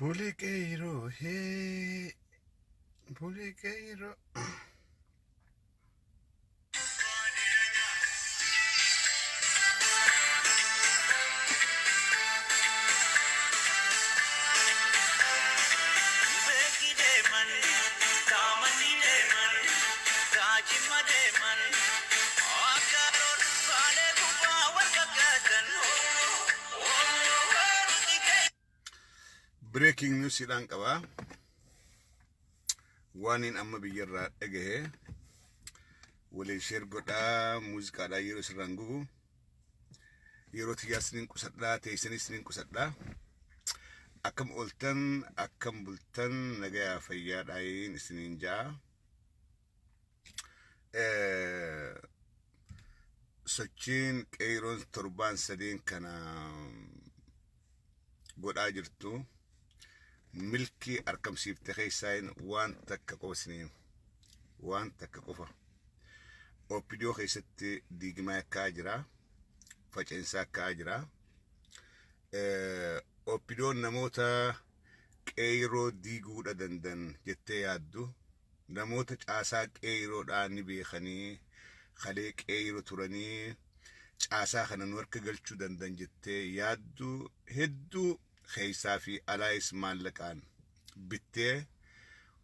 Buliqueiro, hey, Buliqueiro. Breaking news sidang kawa. Wanin amma biyyarra dhagahe. Wali share godha muuziqaadha yeroo sirrangu. Yeroo tiyaasnin qusadha teessinisnin qusadha. Akkam oltan akkam bultan nagaya fayyaadhaayin isinin jaa. Sochiin qeeroon torbaan sadeen kana godhaa jirtu. Milki arkam siifte keessayin waan takka qofsiniin waan takka qofa opidiyoo keessatti diigimaa akkaa jira faceensaa akkaa jira opidiyoon namoota qeeroo diiguudha dandan jettee yaaddu namoota caasaa qeeroodhaan ni beekanii kalee qeeroo turanii caasaa kana nu harka galchuu dandan jettee yaaddu hedduu خيسا في ألايس مالكان بيتي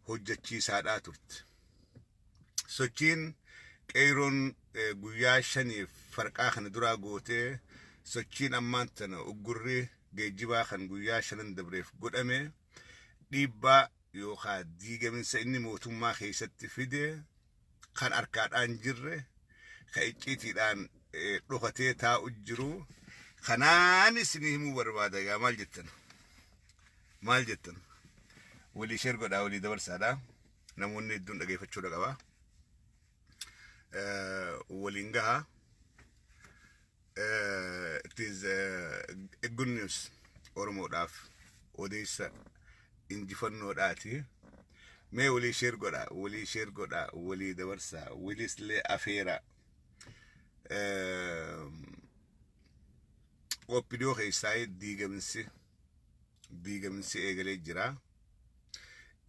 هجتشي سادا ترت سوچين كيرون غياشني فرقا خن درا غوتي سوچين امانتنا اغوري جيجيبا خن غياشن دبريف غدامي ديبا يوخا ديغا من سيني موتوما خيست فيدي خان اركاد انجره خيچيتي دان دوختي تا اجرو خناني سنيمو بربادا يا مال جتن ولي شرقو دا ولي دبر سادا نموني دون دقاي فتشو دقابا ولي نغاها it is a good news ورمو داف وديسا انجفنو داتي مي ولي شرقو دا ولي دبر سا ولي سلي افيرا وبيديو خيساي ديغمنسي ايغلي جرا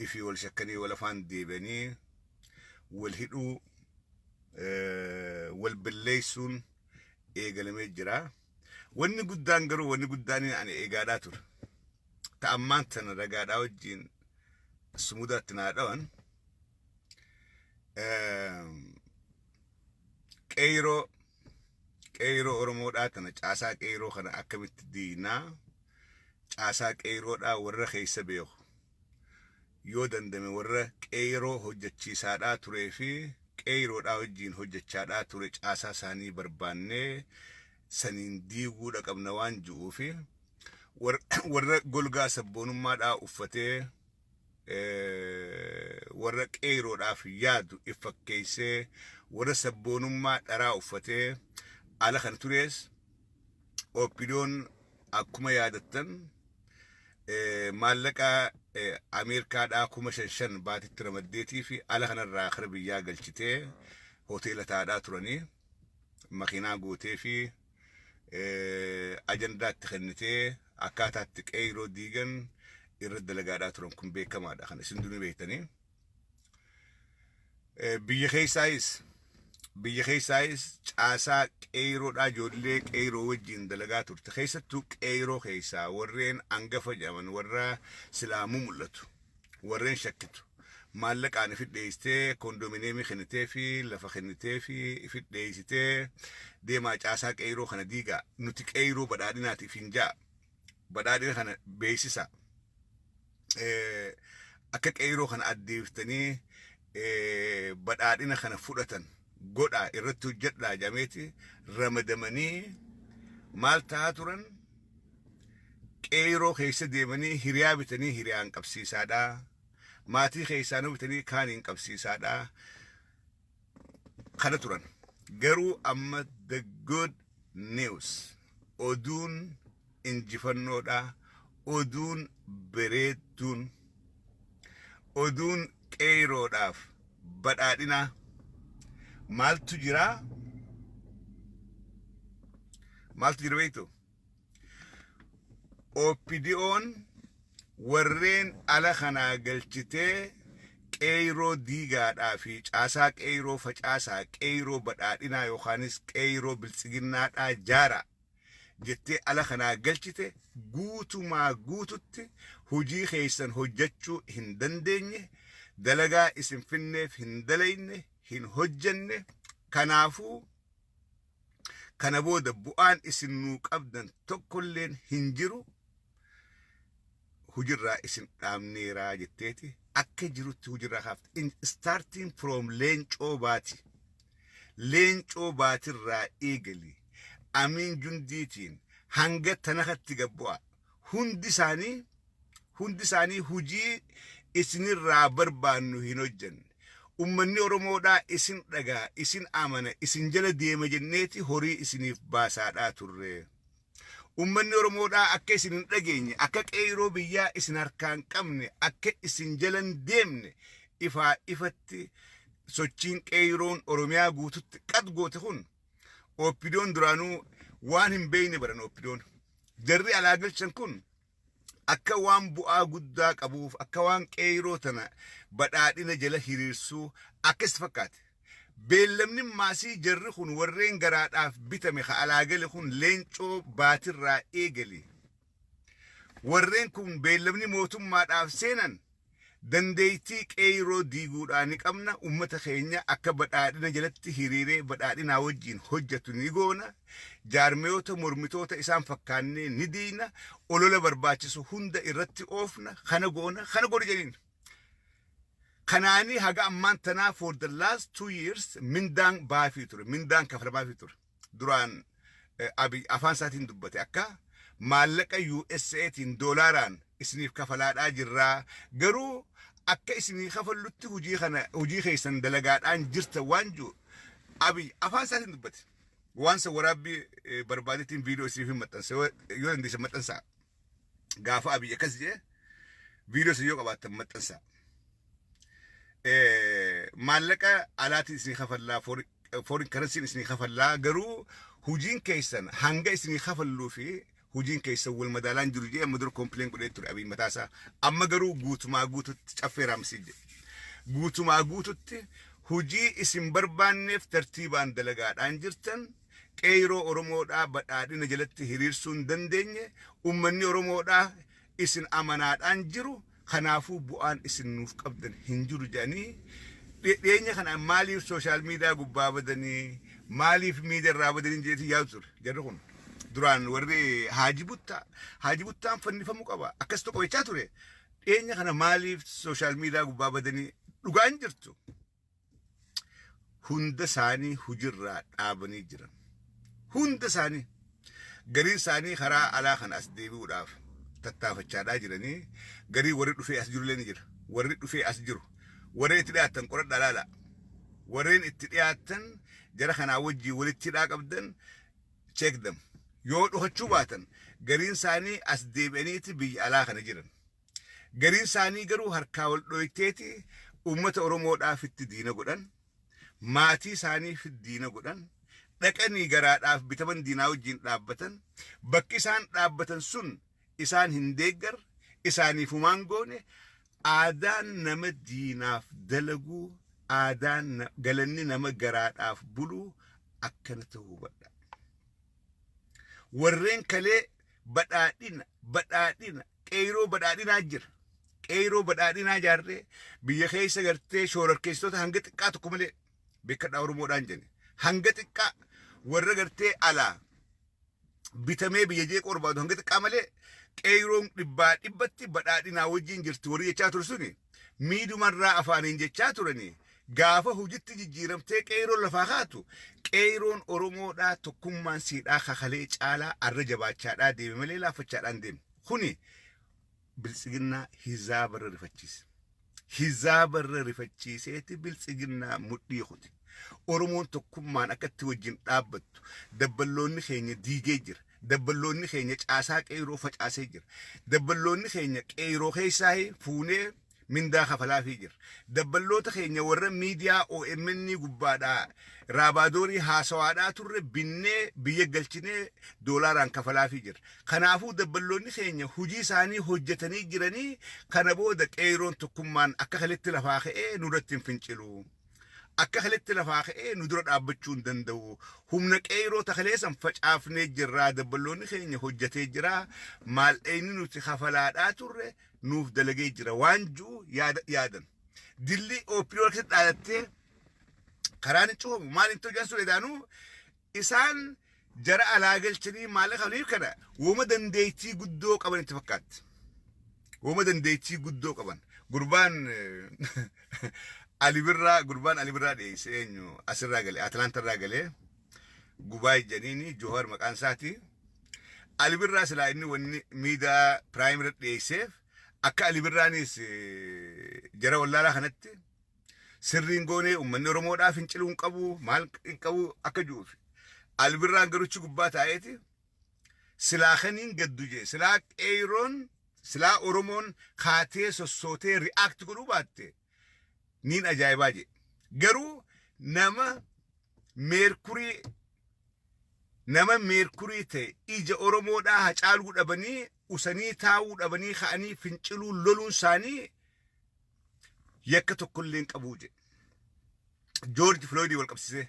افي ول شكني ولا فان ديبني والهدو والبليسون ايغلمي جرا وني قدان غرو وني قداني اني ايغاداتور تامانتن رغادا وجين سموداتنا دون كيرو ورمو داتنا عاسا كيرو خنا اكمت دينا عاسا كيرو دا ور خيسه بيو يودن دمي ور كيرو هجچي سادا تريفي كيرو دا وجين هجچا دا تري عاسا ساني بربانه سنين ديغو دا قبنوان جوفي ور غولغا سبونما دا افته ور كيرو دا في ياد افكيسه ور سبونما درا افته على خن توريس اوبيدون اكما يادتن مالكا امريكا دا كوما شنشن بات ترمديتي في على خن الراخر بيا قلشتي هوتيل تادا تروني ماكينا غوتي في اجندات تخنتي اكاتا تكيرو ديغن يرد لغادا ترونكم بكما دا خن سندوني بيتني بيجي خيسايس عاسا كيرو دا جولي كيرو وجين دلغاتور تخيستو كيرو خيسا ورين انغفا جامن ورا سلامو ملتو ورين شكتو مالك انا في ديستي كوندومينيمي خنتي في لفا خنتي في ديستي دي ما عاسا كيرو خنا ديغا نوتي كيرو بدادينا تفينجا بدادينا خنا بيسيسا اكا كيرو خنا اديفتني بدادينا خنا فودتن غودا irrattu jedha jameti ramadamani mal taaturan qeero keessa deemani hiriyaa bitani hiriyaan qabsiisaadha maatii keessaanu bitani kaaniin qabsiisaadha kana turan garuu amma the good news oduun injifannoodha oduun bereeduun oduun qeeroodhaaf badhaadhina مالتو جرا بيتو اوبيديون warreen ala kanaa galchitee qeyroo diigaadhaa fi caasaa qeyroo facaasaa qeyroo badhaadhinaa yookaanis qeyroo biltsiginnaadhaa jaara jettee ala kanaa galchite guutumaa guututti hujii keessan hojjechuu hin dandeenye dalagaa isin finneef hin dalayne hin hojjenne kanaafuu kana booda bu'aan isin nuu qabdan tokkolleen hin jiru hujirraa isin dhaabneeraa jetteeti akka jirutti hujirraa kaafte starting from leencoo baatirraa eegali amiin jundiitiin hanga tanakatti gabbu'a hundi isaanii hujii isinirraa barbaannu hin hojjenne ummanni oromoodhaa isin dhagaa isin amana isin jala deema jenneeti horii isiniif baasaadhaa turre ummanni oromoodhaa akka isin hin dhageenye akka qeyroo biyyaa isin harkaan qabne akka isin jalan deemne ifatti sochiin qeyroon oromiyaa guututti qad goote kun oppidoon duraanuu waan hin beeyne baran oppidoon jarri alaa galchan kun akka waan bu'aa guddaa qabuuf akka waan qeyroo tana badhaadhina jala hiriirsuu akkas fakkaate beellamni maasii jarri kun warreen garaadhaaf bitame ka alaa gale kun leencoo baatirraa eegali warreen kun beellamni mootummaadhaaf seenan dandeeytii qeyroo diiguudhaa ni qabna ummata keenya akka badhaadhina jalatti hiriiree badhaadhinaa wajjiin hojjetu ni goona jaarmeyoota mormitoota isaan fakkaannee ni diina olola barbaachisu hunda irratti oofna kana goona jedhin kanaanii haga ammaan tanaa for the last 2 years mindaan baafii ture mindaan kafalamaa ture duraan Abiy afaan isaatiin dubbate akka maallaqa USAtiin doolaaraan isiniif kafalaadhaa jirraa garuu akka isinii kafallutti hujii keessan dalagaadhaan jirta waan jiru Abiy afaan isaatiin dubbate waan sa waraabbii barbaadetiin viidiyoo isiniif hin maxxanse yoo dandeessa maxxansaa gaafa Abiy akkas jee viidiyoo isa yoo qabaattan maxxansaa maallaqa alaatiin isinii kafallaa foreign currency isinii kafallaa garuu hujiin keessan hanga isinii kafalluu fi hujiin keessan wal madaalaan jiru jee amma dura complain godhee ture Abiy mataasaa amma garuu guutumaa guututti caffee raamsii guutumaa guututti hujii isin barbaanneef tartiibaan dalagaadhaan jirtan qeyroo oromoodhaa badhaadhina jalatti hiriirsuu hin dandeenye ummanni oromoodhaa isin amanaadhaan jiru kanaafuu bu'aan isin nuuf qabdan hin jiru jedhanii dhiyeenya kana maaliif sooshaal miidiyaa gubbaa badanii maaliif miidiyaa irraa badanii jeetii yaadu ture jarri kun duraan warri Haaji Buttaan fannifamuu qaba akkas tokko jechaa ture dhiyeenya kana maaliif sooshaal miidiyaa gubbaa badanii dhugaan jirtu hunda isaanii hujirraa dhaabanii jiran hunda isaanii gariin isaanii karaa alaa kana as deebi'uudhaaf tattaafachaadhaa jiranii garii warri dhufee as jiru ni jira warri dhufee as jiru warreen itti dhiyaatan qoradhaa laala warreen itti dhiyaatan jara kanaa wajjii walitti hidhaa qabdan check them yoo dhufachuu baatan gariin isaanii as deebi'aniiti biyya alaa kana jiran gariin isaanii garuu harkaa wal dhoyteeti ummata oromoodhaaf itti diina godhan maatii isaaniif diina godhan dhaqanii garaadhaaf bitaman diinaa wajjiin dhaabbatan bakki isaan dhaabbatan sun isaan hin deeggar isaaniif humaan goone aadaan nama diinaaf dalaguu aadaan galanni nama garaadhaaf buluu akkana ta'uu hubadha warreen kalee badhaadhina qeyroo badhaadhinaa jira qeyroo badhaadhinaa jaarree biyya keessa gartee shoorarkeessitoota hanga xiqqaa tokko malee beekadhaa oromoodhaan jenne hanga xiqqaa warra gartee alaa bitamee biyya jeequu barbaadu hanga xiqqaa malee qeyroon dhibbatti badhaadhinaa wajjiin jirti warri jechaa ture suni miidumarraa afaaniin jechaa turanii gaafa hujitti jijjiiramtee qeyroon lafaa kaatu qeyroon oromoodhaa tokkummaan siidhaa kakalee caalaa arra jabaachaadhaa deeme malee laafachaadhaan deeme kuni biltsiginnaa hizaabarra rifachiiseeti biltsiginnaa mudhii kuti oromoon tokkummaan akkatti wajjin dhaabbattu dabballoonni keenya diigee jira dabballoonni keenya caasaa qeyroo facaasee jira dabballoonni keenya qeyroo keessaa fuunee mindaa kafalaa fi jira. Dabballoota keenya warra miidiyaa OMN gubbaadhaa raabaadorii haasawaadhaa turre binnee biyya galchinee doolaaraan kafalaa fi jira. Kanaafuu dabballoonni keenya hojii isaanii hojjetanii jiranii kana booda qeeroon tokkummaan akka kaletti lafaa ka'ee nurratti hin fincilu. Akka kaletti lafaa ka'ee nu dura dhaabbachuu hin danda'u. Humna qeeroo takaleessan facaafnee jirraa dabballoonni keenya hojjetee jira. Maallaqni nuti kafalaadhaa turre nuuf dalagee jira waan jiru yaadan. Dilli OPO keessatti dhaalattee karaan hin cufamu maal hin tolchan edaanuu isaan jara alaa galchanii maallaqa kafaliif kana wooma dandeettii guddoo qaban itti fakkaatti. Wooma dandeettii guddoo qaban. Gurbaan gurbaan Ali Birraa dhiyeessee eenyu asirraa galee Atlaantarraa galee gubaa ijjaniini Johar maqaan isaati. Ali Birraa silaa inni wanni miidiyaa piraayimii dhiyeesseef akka Ali Birraanis jara wallaalaa kanatti sirriin goonee uummanni Oromoodhaaf finciluun qabu maal hin qabu akka jiruuf Ali Birraan garuchi gubbaa taa'eeti silaa kaniin gaddu jee silaa qeeroon silaa Oromoon kaatee sossootee ri'aakti godhuu baatte niin ajaa'ibaa jee garuu nama meerkurii ta'e ija Oromoodhaa hacaaluu dhabanii usanii taa'uu dhabanii ka'anii finciluu loluun isaanii yakka tokkollee hin qabu je. George Floyd wal qabsisee.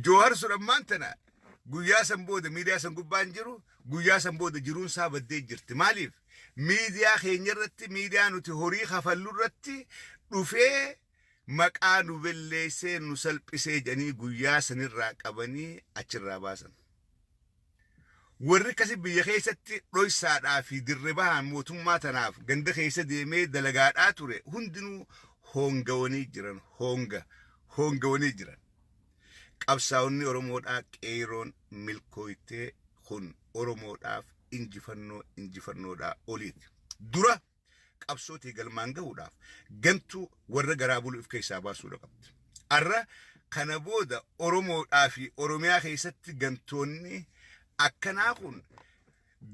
Johar sun ammaan tana guyyaa san booda miidiyaa san gubbaan jiru guyyaa san booda jiruun isaa baddee jirti. Maaliif? Miidiyaa keenya irratti miidiyaa nuti horii kafallu irratti dhufee maqaa nu belleessee nu salphisee jedhanii guyyaa sanirraa qabanii achirraa baasan. Warri kasi biyya keessatti dhoysaadhaa fi dirribahaan mootummaa tanaaf ganda keessa deemee dalagaadhaa ture hundinuu hoongawanii jiran hoongawanii jiran. Qabsaa'onni Oromoodhaa qeeroon milkooytee kun Oromoodhaaf injifannoodhaa oliiti. Dura qabsootii galmaan gahuudhaaf gantuu warra garaa buluuf keessaa baasuudha qabdi. Arra kana booda Oromoodhaa fi Oromiyaa keessatti gantoonni akkanaa kun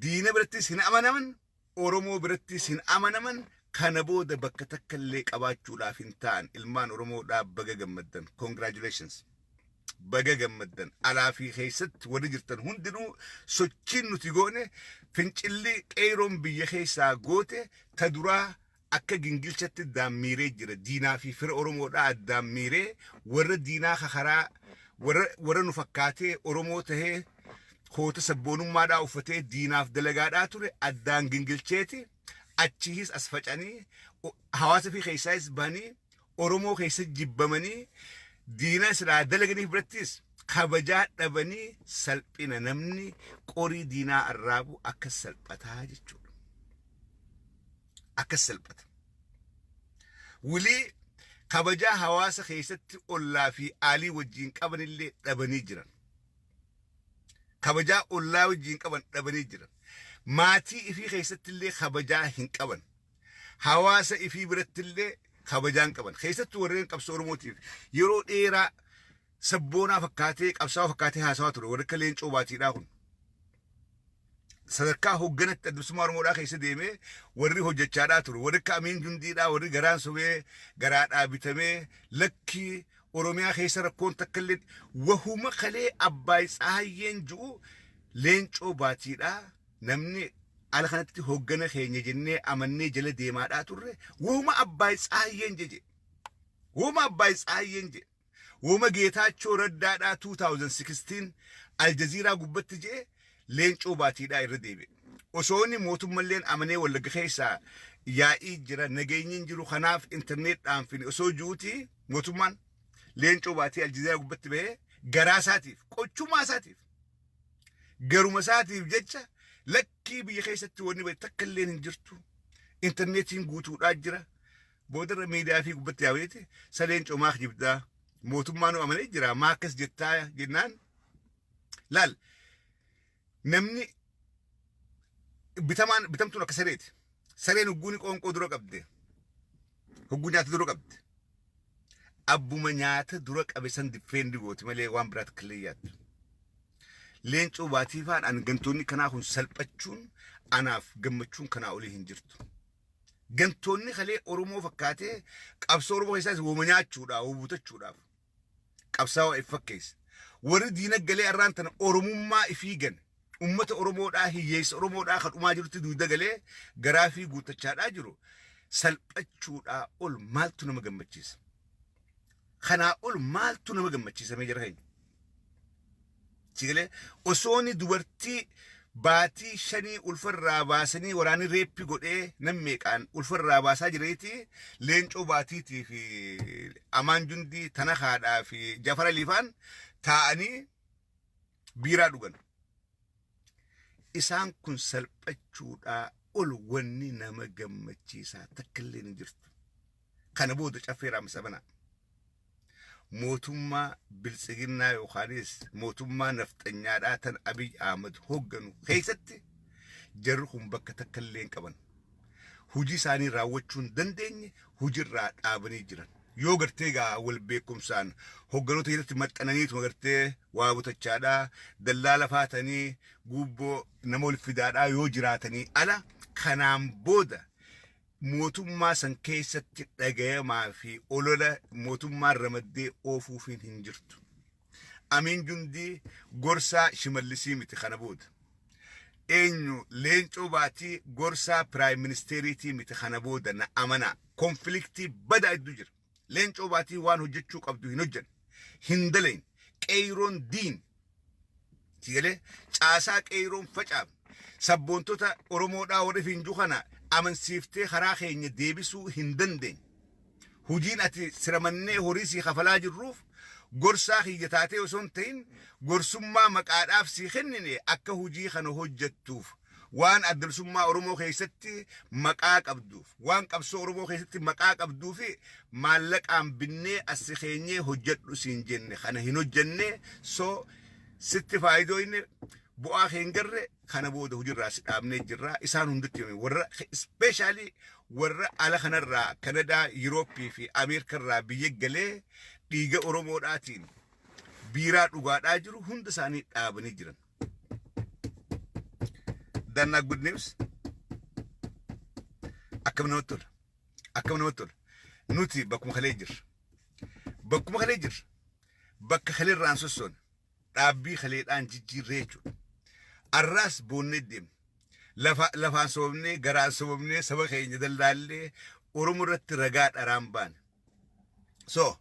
diina birattis hin amanaman Oromoo birattis hin amanaman kana booda bakka takka illee qabaachuudhaaf hin ta'an ilmaan Oromoodhaaf baga gammaddan. Congratulations. Baga gammaddan. Alaa fi keessatti warri jirtan hundinuu sochiin nuti goone fincilli qeeroon biyya keessaa goote ta duraa akka gingilchatti daammiiree jira. Diinaa fi fira Oromoodhaa addaan miiree warra diinaa kakaraa warra nu fakkaatee Oromoo tahee koota sabboonummaadhaa uffatee diinaaf dalagaadhaa ture addaan gingilcheeti achiis as facanii hawaasa fi keessaas bahanii Oromoo keessa jibbamanii diina silaa dalaganiif birattis kabajaa dhabanii salphina namni qorii diinaa arraabu akka salphataa jechuudha. Akka salphata. Wulii kabajaa hawaasa keessatti ollaa fi aalii wajjiin qabanillee dhabanii jiran. Kabajaa ollaa wajjiin qaban dhabanii jiran. Maatii ifii keessatti illee kabajaa hin qaban. Hawaasa ifii biratti illee kabajaa hin qaban. Keessattuu warreen qabsoo Oromootiif yeroo dheeraa sabboonaa fakkaatee qabsaa'aa fakkaatee haasawaa ture warri akka Leencoo Baatiidhaa kun. Sadarkaa hoogganatti addunyaa Oromoodhaa keessa deemee warri hojjechaadhaa ture warri akka Amiin Jundiidhaa warri garaan sobee garaadhaa bitamee lakkii Oromiyaa keessa rakkoon takka illee wahuma kalee Abbaay Tsaayyeen jiru Leencoo Baatiidhaa namni ala kanatti hooggana keenya jennee amannee jala deemaadhaa turre wahuma Abbaay Tsaayyeen jeje. Wahuma Abbaay Tsaayyeen jeje. Wahuma Geetaachoo Raddaadhaa 2016 Aljaziiraa gubbatti jee Leencoo Baatiidhaa irra deebi'e. Osoonni mootummalleen amanee Wallagga keessaa yaa'ii jira nageenyiin jiru kanaaf intarneetdhaan fini osoo juutii mootummaan Leencoo Baatii Aljaziiraa gubbatti bahee garaa isaatiif qochumaa isaatiif garuma isaatiif jecha lakkii biyya keessatti wanni bahe takka illee hin jirtu intarneetiin guutuudhaa jira boodarra miidiyaa fi gubbatti yaa'eeti sa Leencoo maak jibdaa mootummaan amanee jira maa akkas jettaa jennaan laal namni bitamtuun akka sareeti. Sareen hugguuni qoonqoo dura qabde. Hugguu nyaata dura qabde. Abbuma nyaata dura qabe san diffeendi gooti malee waan biraat killee yaaddu. Leencoo Baatiifaan an gantoonni kanaa kun salphachuun anaaf gammachuun kanaa olii hin jirtu. gantoonni kalee Oromoo fakkaatee qabsoo Oromoo keessaas womanyachuudha hubutachuudhaaf qabsaa waa ifakkeessa warri diinaggalee arraan tana Oromummaa ifiigan ummata Oromoodhaa hiyyeessa Oromoodhaa kan dhumaa jirutti duudagalee garaa fi guutachaadhaa jiru salphachuudhaa ol maaltu nama gammachiisa kanaa ol maaltu nama gammachiisa mee jira keenya sigalee osooni dubartii baatii shanii ulfarraa baasanii waraanii reeppi godhee nammeeqaan ulfarraa baasaa jireeti leencoo baatiitii fi amaan jundii tana haadhaa fi jafara liifaan taa'anii biiraa dhugan isaan kun salphachuudhaa ol wanni nama gammachiisaa takkallee ni jirtu kana booda caffeeraa misabanaa mootummaa biltsiginnaa yookaanis mootummaa nafxanyaadhaa tan Abiy Ahmed hoogganu keessatti jarri kun bakka takkallee hin qaban hujii isaanii raawwachuu hin dandeenye hujirraa dhaabanii jiran yoo gartee gaa wal beekumsaan hoogganoota keessatti maxxananiitu gartee waa butachaadhaa dallaa lafaatanii gubboo nama ol fidaadhaa yoo jiraatanii ala kanaan booda mootummaa san keessatti dhagayamaa fi olola mootummaan ramaddee oofuufiin hin jirtu. Amiin Jundii gorsaa Shimallisii miti kana booda. Eenyu leencoo baatii gorsaa piraayim ministeeriitii miti kana booda na amanaa konfliktii badaa iddoo jira. Leencoo baatii waan hojjechuu qabdu hin hojjan. Hin dalayin. Qeeyroon diin. Sigalee caasaa qeeyroon facaaf. Sabboontota Oromoodhaa warri finjuu kana amansiiftee karaa keenya deebisuu hin dandeenye. Hujiin ati siramannee horii sii kafalaa jirruuf gorsaa kiyya taatee osoo hin ta'in gorsummaa maqaadhaaf sii kennine akka hujii kana hojjettuuf waan adda Oromoo keessatti maqaa qabduuf waan qabsoo Oromoo keessatti maqaa qabduuf maallaqaan binnee as keenyee hojjedhu siin jenne kana hin hojjenne soo sitti faayidoo inni bu'aa keen garre kana booda hujirraa si dhaabnee jirraa isaan hundatti warra especially warra ala kanarraa Kanadaa Yurooppii fi Ameerikarraa biyya galee dhiiga Oromoodhaatiin biiraa dhugaadhaa jiru hunda isaanii dhaabanii jiran. Danna good news akkam namatti tola akkam namatti tola nuti bakkuma kalee jirra bakka kaleerraan sossoon dhaabbii kaleedhaan jijjiirree jechuudha. Arras boonnee deemne lafaan soomnee garaan soomnee saba keenya daldaallee Oromoo irratti ragaa dharaan baane. So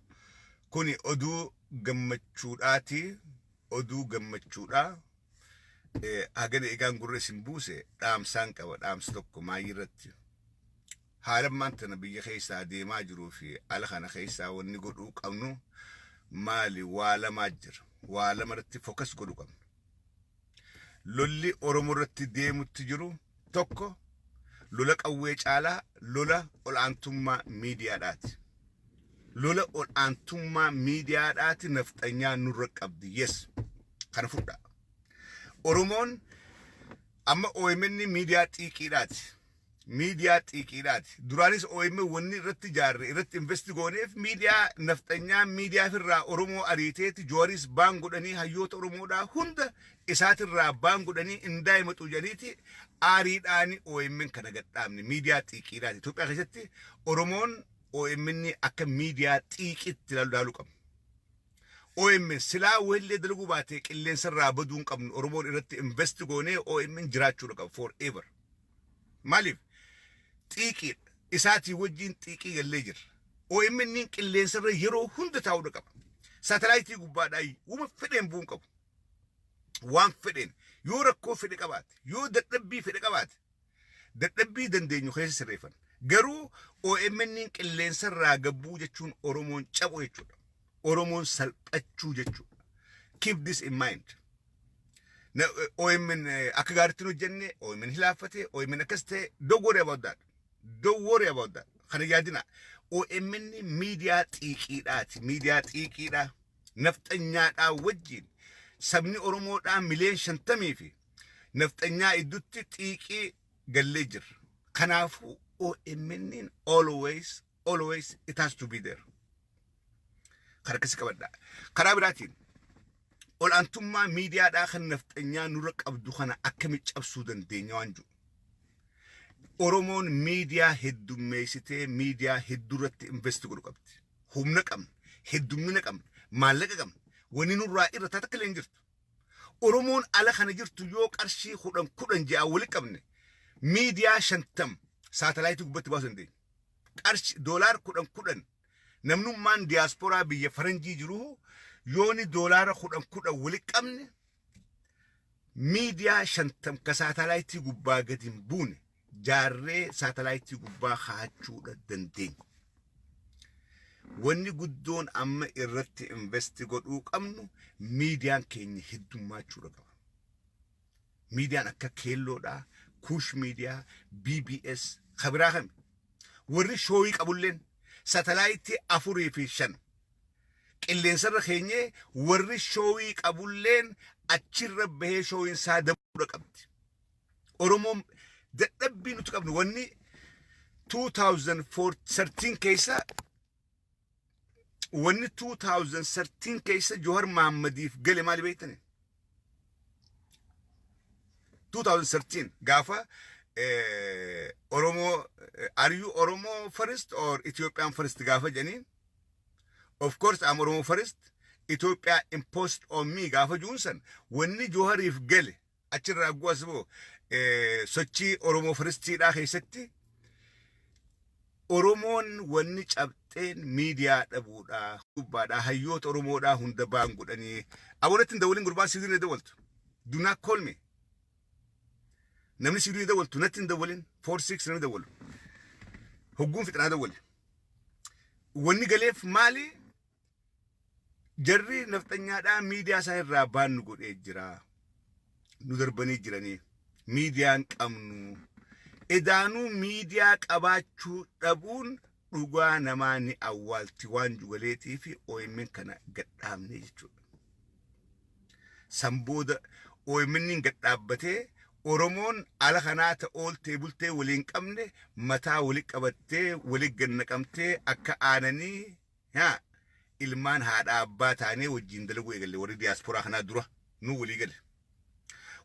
kuni oduu gammachuudhaati oduu gammachuudhaa hagana egaan gurra isin buuse dhaamsaan qaba dhaamsa tokko maayii irratti haalammaan tana biyya keessaa deemaa jiruu fi ala kana keessaa wanni godhuu qabnu maali waa lamaa jira waa lama irratti focus godhuu qabnu. Lolli Oromoo irratti deemutti jiru tokko lola qawwee caalaa lola ol'aantummaa miidiyaadhaati. Lola ol'aantummaa miidiyaadhaati nafxanyaa nurra qabdi yes kana fudhaa. Oromoon amma OMN miidiyaa xiiqiidhaati. Miidiyaa xiiqiidhaati. Duraanis OMN wanni irratti jaarre irratti investi gooneef miidiyaa nafxanyaa miidiyaa firraa Oromoo ariiteeti jooris baan godhanii hayyoota Oromoodhaa hunda isaatirraa baan godhanii indaa'imatu jedhaniiti aariidhaani OMN kana gadhaabne miidiyaa xiiqiidhaati. Itoophiyaa keessatti Oromoon OMN akka miidiyaa xiiqiitti ilaaluu qaba. OMN silaa wallee dalaguu baatee qilleensarraa baduun qabnu Oromoon irratti investi goonee OMN jiraachuu qaba forever. Maaliif xiiqii isaatii wajjin xiiqii gallee jira. OMN qilleensarra yeroo hunda taa'uu qaba. Saatalaayitii gubbaadhaa uma fedheen bu'uun qabu. Waan fedheen yoo rakkoo fedhe qabaate yoo dadhabbii fedhe qabaate dadhabbii dandeenyu keessa sirreeffan. Garuu OMN qilleensarraa gabbuu jechuun Oromoon cabuu jechuudha. Oromoon salphachuu jechuudha. Keep this in mind. OMN akka gaariitti hojjenne OMN hilaaffate OMN akkas ta'e don't worry about that. Don't worry about that. Kana yaadina. OMN miidiyaa xiiqiidhaati. Miidiyaa xiiqiidhaa nafxanyaadhaa wajjin sabni Oromoodhaa miliyoona 50 fi nafxanyaa iddutti xiiqii gallee jira. Kanaafuu OMN always it has to be there. Karaa akkasii qabadhaa. Karaa biraatiin ol'aantummaa miidiyaadhaa kan nafxanyaa nurra qabdu kana akkamitti cabsuu dandeenya waan jiru. Oromoon miidiyaa heddummeessitee miidiyaa hedduurratti investi godhu qabdi. Humna qabna, heddummina qabna, maallaqa qabna. Wanni nurraa irra tatakkilee hin jirtu. Oromoon ala kana jirtu yoo qarshii kudhan ja'a wali qabne miidiyaa 50 saatalaayitii gubbatti baasuu dandeenya. Qarshii doolaar kudhan namnummaan diyaasporaa biyya faranjii jiru yooni doolaara kudhan wali qabne miidiyaa 50 ka saatalaayitii gubbaa gadi hin buune jaarree saatalaayitii gubbaa haachuudha dandeenya. Wanni guddoon amma irratti investi godhuu qabnu miidiyaan keenya heddummaachuu qaba. Miidiyaan akka Keelloodhaa, Kuush miidiyaa, BBS, Kabiraa kami. Warri shooyii qabulleen saatalaayitii 4 fi 5 qilleensarra keenyee warri shooyii qabulleen achirra bahee shooyiin isaa dabuudha qabdi. Oromoon dadhabbii nuti qabnu wanni 2013 keessa wanni 2013 keessa Johar Mahammadiif gale maali beektani? 2013 gaafa Oromo, are you Oromo first or Ethiopian first gaafa janiin? Of course I'm Oromo first. Ethiopia imposed on me gaafa juunsan wanni Johariif gale achirraa guwasboo sochii Oromo firistiidhaa keessatti Oromoon wanni cabxeen miidiyaa dhabuudhaa gubbaadhaa hayyoota Oromoodhaa hunda baan godhanii abonatti hin dawalin gurbaan siiduu dawaltu. Do not call me. Namni siiduu dawaltu natti hin dawalin 46 namni dawalu. Hogguun fixnaa dawale. Wanni galeef maali? Jarri naftanyaadhaa miidiyaa isaa irraa baan nu godhee jira. Nu darbanii jiranii. Miidiyaan qabnu. Edaanuu miidiyaa qabaachuu dhabuun dhugaa namaa ni awwaalti waan jugaleetii fi OMN kana gadhaabne jechuudha. Sambooda OMN gadhaabbatee Oromoon ala kanaa ta'ooltee bultee waliin qabne mataa wali qabattee wali gannaqamtee akka aananii ilmaan haadha abbaa taanee wajjin dalaguu eegalle warri diyaasporaa kanaa dura nu walii gale.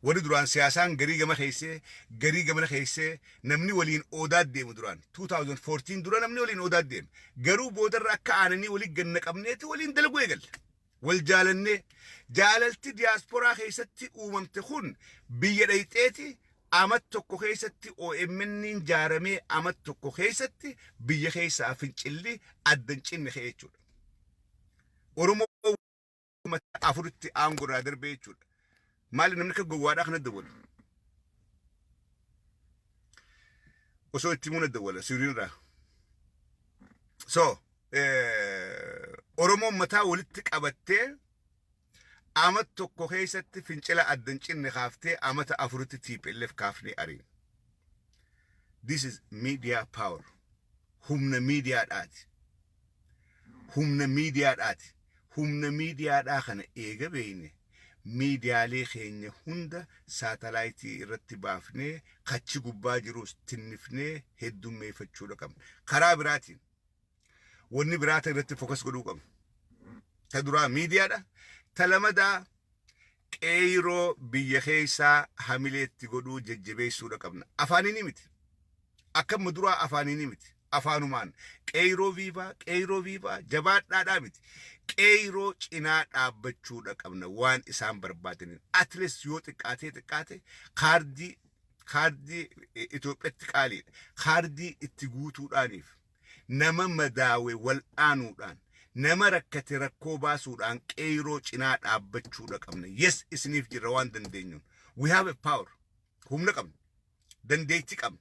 Warri duraan siyaasaan garii gama keessee garii gama keessee namni waliin odaa deemu duraan 2014 dura namni waliin odaa deemu garuu boodarra akka aananii wali gannaqamneeti waliin dalaguu eegalle. Wal jaalannee jaalalti diyaasporaa keessatti uumamte kun biyya dhayxeeti amat tokko keessatti OMN jaaramee amat tokko keessatti biyya keessaa fincilli addan cinne jechuudha. Oromoo afuritti aangorraa darbee jechuudha. Maali namni akka gowwaadhaa kana dawalu. Osoo itti muna dawala siriirraa. So Oromoon mataa walitti qabattee amat tokko keessatti fincila addan cinne kaaftee amata afuritti TPLF kaafnee ariin. This is media power. Humna miidiyaadhaati. Humna miidiyaadhaati. Humna miidiyaadhaa kana eega beeyne. Miidiyaalee keenya hunda saatalaayitii irratti baafnee kachi gubbaa jirus tinnifnee heddummeeffachuudha qabna. Karaa biraatiin wanni biraata irratti fokas godhuu qabna. Ta duraa miidiyaadha. Ta lamadaa qeeyiroo biyya keessaa hamileetti godhuu jajjabeessuudha qabna. Afaaniin miti. Akkam duraa afaaniin miti. Afaanumaan qeeyiroo viivaa jabaadhaadhaa miti. Qeeyiroo cinaa dhaabbachuudha qabna waan isaan barbaadaniin. At least yoo xiqqaate kaardii Itoophiyaatti qaaliidha. Kaardii itti guutuudhaaniif nama madaawe wal'aanuudhaan nama rakkate rakkoo baasuudhaan qeeyiroo cinaa dhaabbachuudha qabna. Yes isiniif jirra waan dandeenyuun. We have a power. Humna qabna. Dandeettii qabna.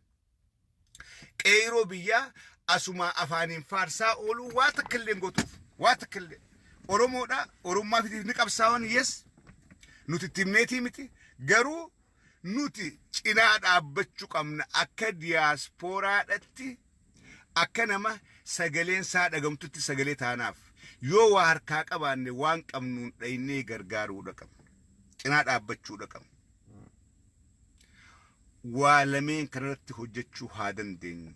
Qeeyiroo biyyaa asuma afaaniin faarsaa ooluu waa takkilleen gootuuf. Waa takkillee. Oromoodha. Oromummaa fitiif ni qabsaa'an yes. Nuti timneetii miti. Garuu nuti cinaa dhaabbachuu qabna akka diyaasporaadhatti akka nama sagaleen isaa dhagamtutti sagalee taanaaf. Yoo waa harkaa qabaanne waan qabnuun dhaynee gargaaruudha qabna. Cinaa dhaabbachuudha qabna. Waa lameen kanarratti hojjechuu haa dandeenyu.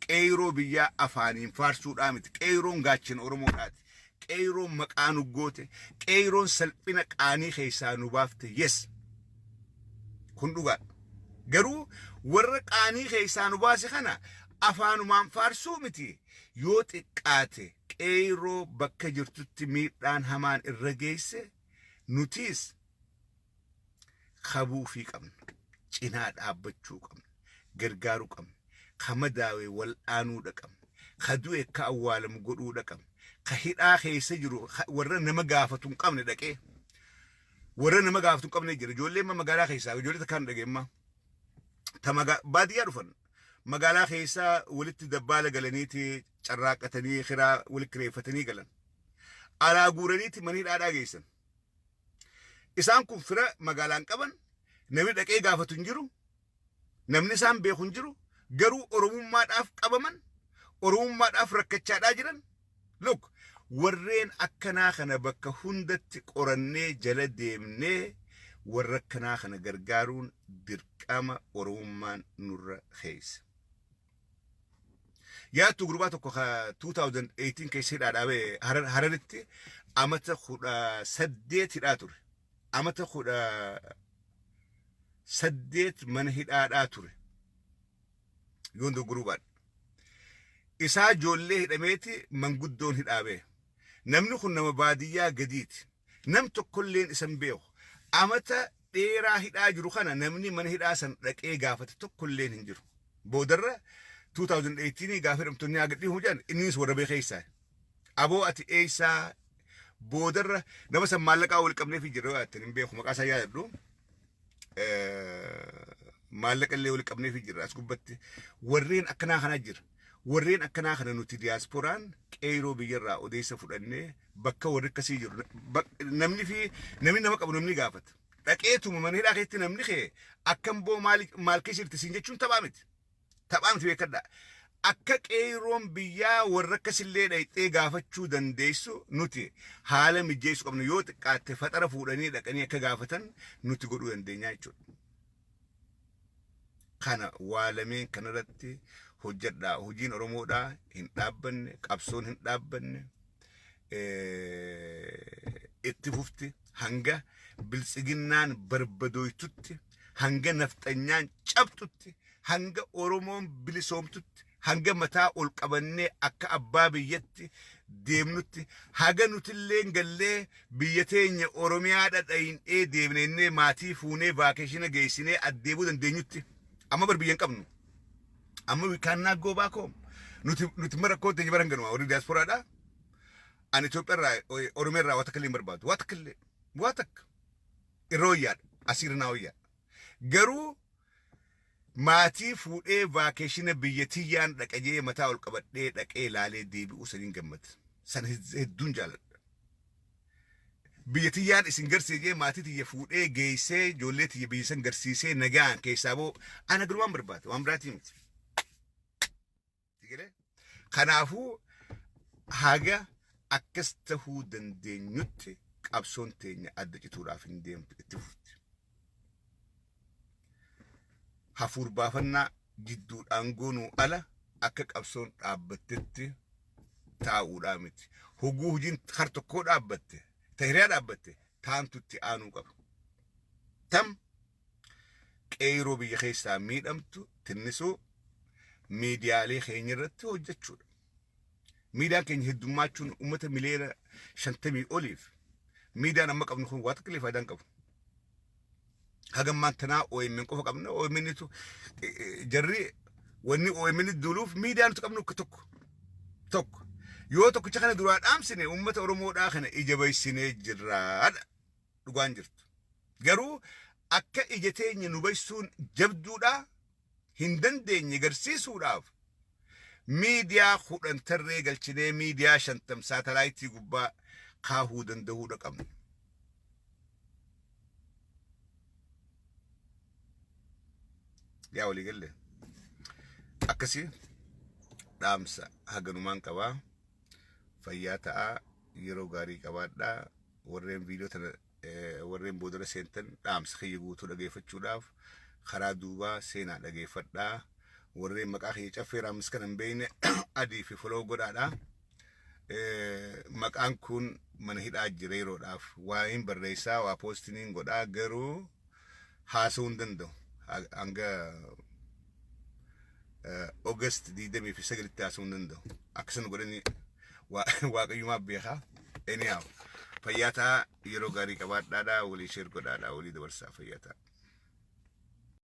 Qeeyiroo biyyaa afaaniin faarsuudhaa miti. Qeeyiroon gaachana Oromoodhaati. Qeeyiroon maqaa nu goote. Qeeyiroon salphina qaanii keessaa nu baafte. Yes. Kun dhugaadha. garuu warra qaanii keessaa nu baase kana afaanumaan faarsuu miti yoo xiqqaate qeeroo bakka jirtutti miidhaan hamaan irra geesse nutis qabuu fi qabna cinaa dhaabbachuu qabna gargaaruu qabna kamadaawee wal aanuu dhaqam kadu'e ka awwaalamu godhuu dhaqam ka hidhaa keessa jiru warra nama gaafatu hin qabne dhaqee warra nama gaafatu hin qabne jira ijoollee magaalaa keessaa ijoollee takkaan dhageemma baadiyyaa dhufan magaalaa keessaa walitti dabbaala galaniiti carraaqatanii kiraa walitti kireeffatanii galan alaa guuraniiti mana hidhaadhaa geessan isaan kun fira magaalaan qaban namni dhaqee gaafatu hin jiru namni isaan beeku hin jiru garuu oromummaadhaaf qabaman oromummaadhaaf rakkachaadhaa jiran look warreen akkanaa kana bakka hundatti qorannee jala deemnee warra akkanaa kana gargaaruun dirqama oromummaan nurra keessa yaattu gurbaa tokko 2018 keessa hidhaadhaabe hararitti amata 18 hidhaa ture amata 18 mana hidhaadhaa ture yondo gurbaan isaa ijoollee hidhameeti manguddoon hidhaabe namni kun nama baadiyyaa gadiiti nam tokkolleen isan beeku amata dheeraa hidhaa jiru kana namni mana hidhaa san dhaqee gaafate tokkolleen hin jiru boodarra 2018 gaafa hidhamtoonni agadhii hojjan innis warra beekeessaa aboo ati eessaa boodarra nama san maallaqaa wal qabneef jira ati hin beeku maqaa isaa yaadadhu maallaqa illee wal qabneef jira as gubbatti warreen akkanaa kana jira warreen akkanaa kana nuti diyaaspooraan qeeroo biyyarraa odeessa fudhannee bakka warri akkasii jiru namni nama qabu namni gaafata dhaqeetuma mana hidhaa keessatti namni kee akkam boo maal keessa jirti siin jechuun taphaa miti beekadha akka qeeroon biyyaa warra akkasillee dhaqxee gaafachuu dandeessu nuti haala mijeessu qabnu yoo xiqqaatte faxara fuudhanii dhaqanii akka gaafatan nuti godhuu dandeenya jechuudha. Kana waalameen kanarratti hojjedhaa hojiin oromoodhaa hin dhaabbanne qabsoon hin dhaabbanne itti fufti hanga biltsiginnaan barbadoytutti hanga nafxanyaan cabxutti hanga oromoon bilisoomtutti hanga mataa ol qabannee akka abbaa biyyatti deemnutti haga nutillee gallee biyya teenya oromiyaa dhadhaynee deemnee maatii fuunee vaakeeshina geessinee addeebuu dandeenyutti amma barbiyyan qabnu amma we cannot go back home nuti mara ko teenya baran ganuma warri diaspora da an Itoophiyaa oromiyaa waa takka barbaadu waa takka irooyyaa asirnaa hoyyaa garuu maatii fuudhee vaakeeshina biyyatiyyaan dhaqajee mataa ol qabadhee dhaqee laalee deebi'uu saniin gammada san hedduun jaaladha biyyatiyyaan isin garsiisee maatii tiyya fuudhee geessee ijoollee tiyya biyya san garsiisee nagaan keessaa boo ana galumaan barbaada waan biraatii miti kanaafuu haga akkas tahuu dandeenyutti qabsoon teenya adda cituudhaaf hin deemtu itti fufti hafuur baafannaa jidduudhaan goonuu ala akka qabsoon dhaabbattetti taa'uudhaa miti hoguu hojiin har tokkoo dhaabbatte tahiriyaa dhaabbatte taantutti aanuu qaba tam qeeroo biyya keessaa miidhamtu tinnisuu miidiyaalee keenya irratti hojjechuudha miidiyaan keenya heddummachuun uummata miliyoona 50 oliif miidiyaan amma qabnu kun waa takka faayidaan qabu hagammaan tanaa OMN qofa qabna OMN tu jarri wanni OMN duluuf miidiyaan tu qabnu tokko yoo tokkicha kana duraa dhaamsine uummata oromoodhaa kana ija baysinee jirraadha dhugaan jirtu garuu akka ija teenya nu baysuun jabduudha hin dandeenye garsiisuudhaaf miidiyaa 10 tarree galchinee miidiyaa 50 saatalaayitii gubbaa kaahuu danda'uudha qabna yaa walii galle akkasii dhaamsa haganumaan qabaa fayyaa ta'aa yeroo gaarii qabaadhaa warreen viidiyoo tana warreen boodara seentan dhaamsa kiyya guutuu dhageeffachuudhaaf karaa duubaa seenaa dhageeffadhaa warreen maqaa kiyya caffeeraa miskan hin beekne adii fi foloo godhaadhaa maqaan kun mana hidhaa jira yeroodhaaf waa hin barreessaa waa poostiniin godhaa garuu haasa'uu hin danda'u hanga August di demi fi sagalitti haasa'uu danda'u akkasan godhanii waaqayyumaa beekaa. Anyhow fayyataa yeroo gaarii qabaadhaadhaa walii sheer godhaadhaa walii dabarsaa fayyataa.